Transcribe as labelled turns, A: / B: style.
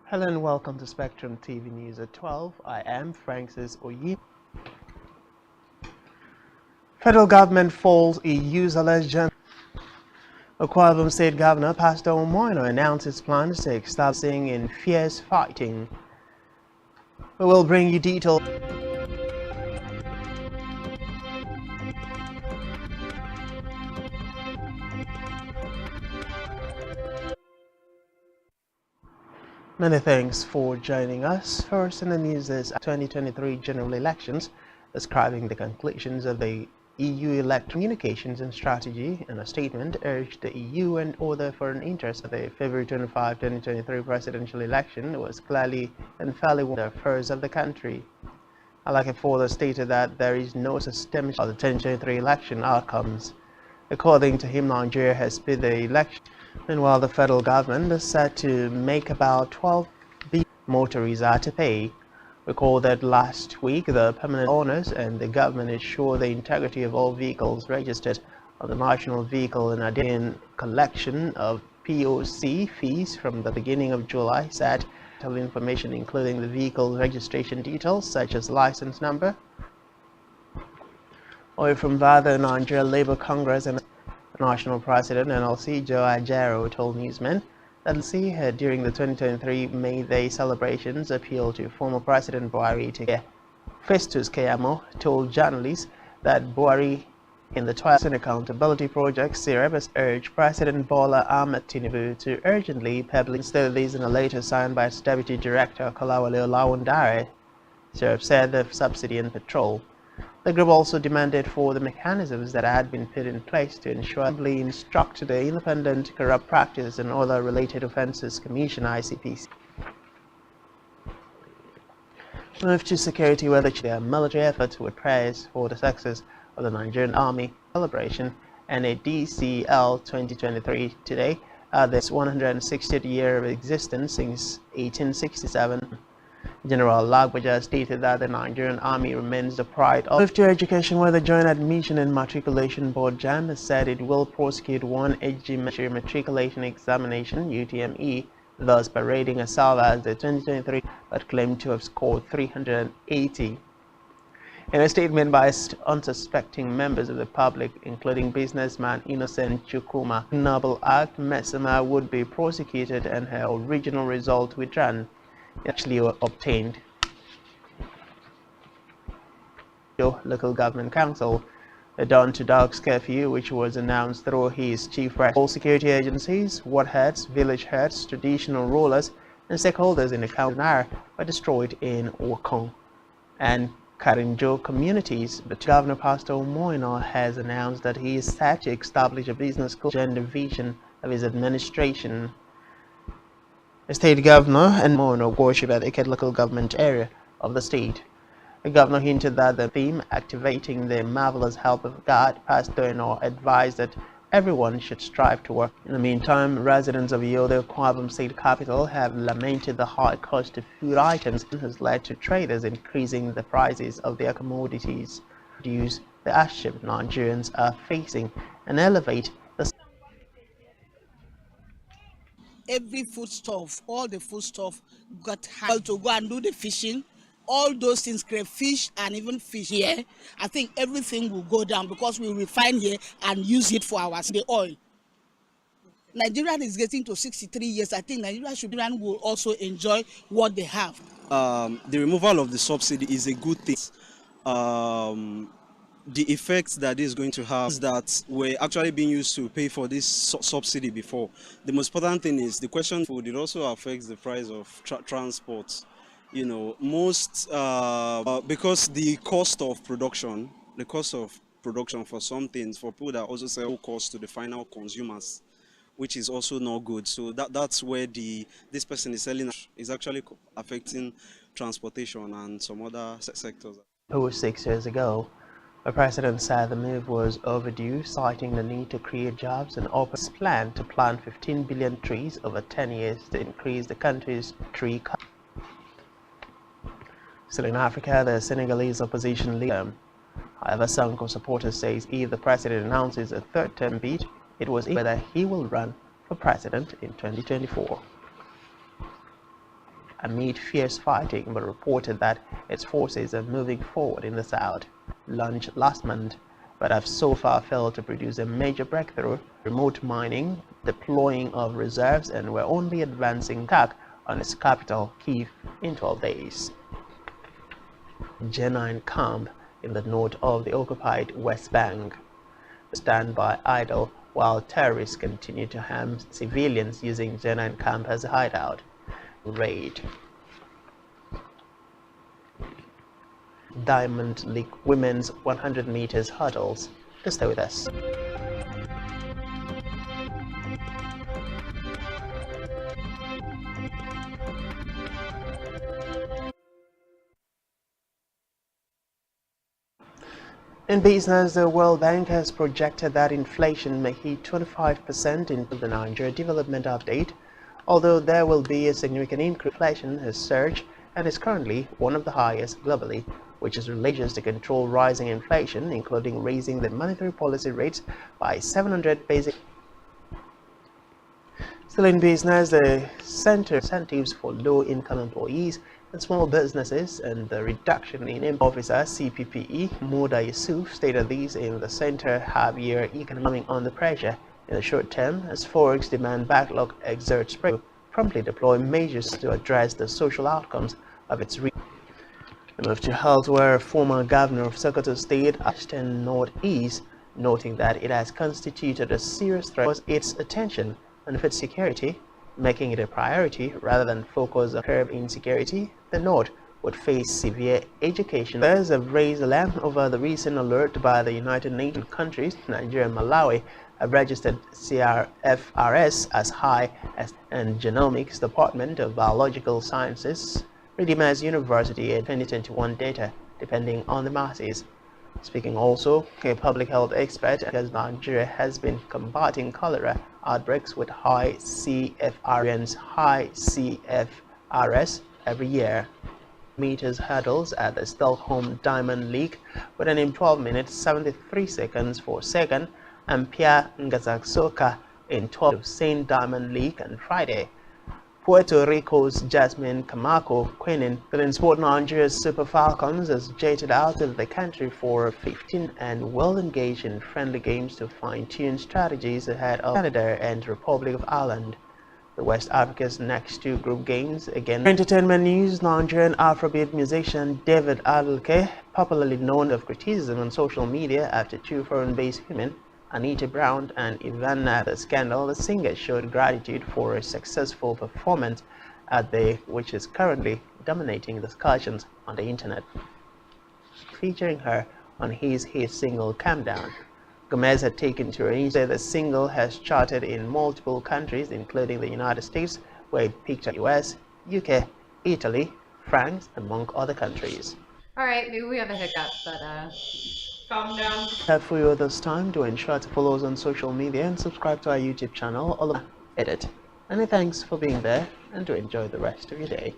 A: Hello and welcome to Spectrum TV News at 12. I am Francis Oyi. Federal government falls a userless general. Akwa Ibom State Governor Pastor Omoino announced his plans to establishing in fierce fighting. We will bring you details. Many thanks for joining us. First in the news is 2023 general elections, describing the conclusions of the EU elect communications and strategy. In a statement, urged the EU and other foreign interests that the February 25, 2023 presidential election was clearly and fairly one of the affairs of the country. Alake further stated that there is no systemic of the 2023 election outcomes. According to him, Nigeria has been the election. Meanwhile, the federal government is set to make about 12 billion motorists are to pay. Recall that last week, the permanent owners and the government ensured the integrity of all vehicles registered on the National Vehicle and Identification collection of POC fees from the beginning of July, said information including the vehicle registration details such as license number. Or from the Nigeria Labour Congress and National President NLC Joe Ajero told newsmen that NLC had during the 2023 May Day celebrations appealed to former President Buhari to care. Festus Keyamo told journalists that Buhari in the 12th Accountability Project CREP has urged President Bola Ahmed Tinubu to urgently publish studies in a letter signed by its Deputy Director Kolawole Olawundare. CREP said the subsidy and petrol. The group also demanded for the mechanisms that had been put in place to ensure instruct the Independent Corrupt Practice and Other Related Offences Commission (ICPC). Move to security, where their military efforts were praised for the success of the Nigerian Army celebration and a DCL 2023 today, this 160th year of existence since 1867. General Lagbaja stated that the Nigerian Army remains the pride of. Move to education, where the Joint Admission and Matriculation Board JAMB has said it will prosecute one HG matriculation examination (UTME), thus parading itself as the 2023, but claimed to have scored 380. In a statement by unsuspecting members of the public, including businessman Innocent Chukwuma, Noble Act Mesema would be prosecuted and her original result withdrawn. Actually obtained. Local Government Council, the dawn to dark curfew, which was announced through his chief all security agencies, ward heads, village heads, traditional rulers, and stakeholders in the county were destroyed in Okon and Karinjo communities. But Governor Pastor Omoino has announced that he is set to establish a business school gender vision of his administration. The state governor and Mono worship at the local government area of the state. The governor hinted that the theme, activating the marvelous help of God, Pastor Eno advised that everyone should strive to work. In the meantime, residents of Yodo, Akwa Ibom State capital, have lamented the high cost of food items that has led to traders increasing the prices of their commodities. Reduce the hardship Nigerians are facing and elevate the
B: every foodstuff, all the foodstuff got hard to go and do the fishing. All those things, crayfish and even fish here, I think everything will go down because we refine here and use it for the oil. Nigeria is getting to 63 years. I think Nigeria will also enjoy what they have.
C: The removal of the subsidy is a good thing. The effects that this is going to have is that we're actually being used to pay for this subsidy before. The most important thing is the question of food. It also affects the price of transport. You know, because the cost of production for some things, for people that also sell cost to the final consumers, which is also not good. So that's where this person is selling is actually affecting transportation and some other sectors.
A: 6 years ago. The president said the move was overdue, citing the need to create jobs and open his plan to plant 15 billion trees over 10 years to increase the country's tree cover. Still in Africa, the Senegalese opposition leader However, Sanko supporters say if the president announces a third-term bid, it was whether he will run for president in 2024. Amid fierce fighting, but reported that its forces are moving forward in the south, launched last month, but have so far failed to produce a major breakthrough, remote mining, deploying of reserves, and were only advancing attack on its capital, Kyiv, in 12 days. G9 camp in the north of the occupied West Bank stand by idle while terrorists continue to harm civilians using G9 camp as a hideout. Raid. Diamond League women's 100 meters hurdles. To stay with us. In business, the World Bank has projected that inflation may hit 25% in the Nigeria Development Update, although there will be a significant increase. Inflation has surged and is currently one of the highest globally, which is religious to control rising inflation, including raising the monetary policy rates by 700 basis points. Still in business, the center incentives for low-income employees and small businesses and the reduction in officers CPPE, Moda Yusuf stated these in the center half-year economic under pressure in the short term as Forex demand backlog exerts pressure to promptly deploy measures to address the social outcomes of its region. We move to health, where former governor of Sokoto State, Ashton Northeast, noting that it has constituted a serious threat for its attention on food security, making it a priority rather than focus on curb insecurity. The North would face severe education. Others have raised alarm over the recent alert by the United Nations countries. Nigeria and Malawi have registered CRFRS as high as, and Genomics Department of Biological Sciences, Redeemers University in 2021 data, depending on the masses. Speaking also, a public health expert, because Nigeria has been combating cholera outbreaks with high CFRS every year. Meters hurdles at the Stockholm Diamond League with an 12 minutes 73 seconds for second, and Pierre Ngazaksoka in 12 St. Diamond League on Friday. Puerto Rico's Jasmine Camacho Quinin in sport. Nigeria's Super Falcons has jetted out of the country for 15 and will engage in friendly games to fine-tune strategies ahead of Canada and Republic of Ireland. The West Africa's next two group games again. Entertainment news: Nigerian Afrobeat musician David Adeleke, popularly known of criticism on social media after two foreign-based women, Anita Brown and Ivana, the scandal. The singer showed gratitude for a successful performance at which is currently dominating discussions on the internet, featuring her on his hit single Calm Down. Gomez had taken to her Insta. The single has charted in multiple countries, including the United States, where it peaked at US, UK, Italy, France, among other countries.
D: All right, maybe we have a hiccup, but calm down.
A: That for you this time. Do ensure to follow us on social media and subscribe to our YouTube channel. Edit. Many thanks for being there, and to enjoy the rest of your day.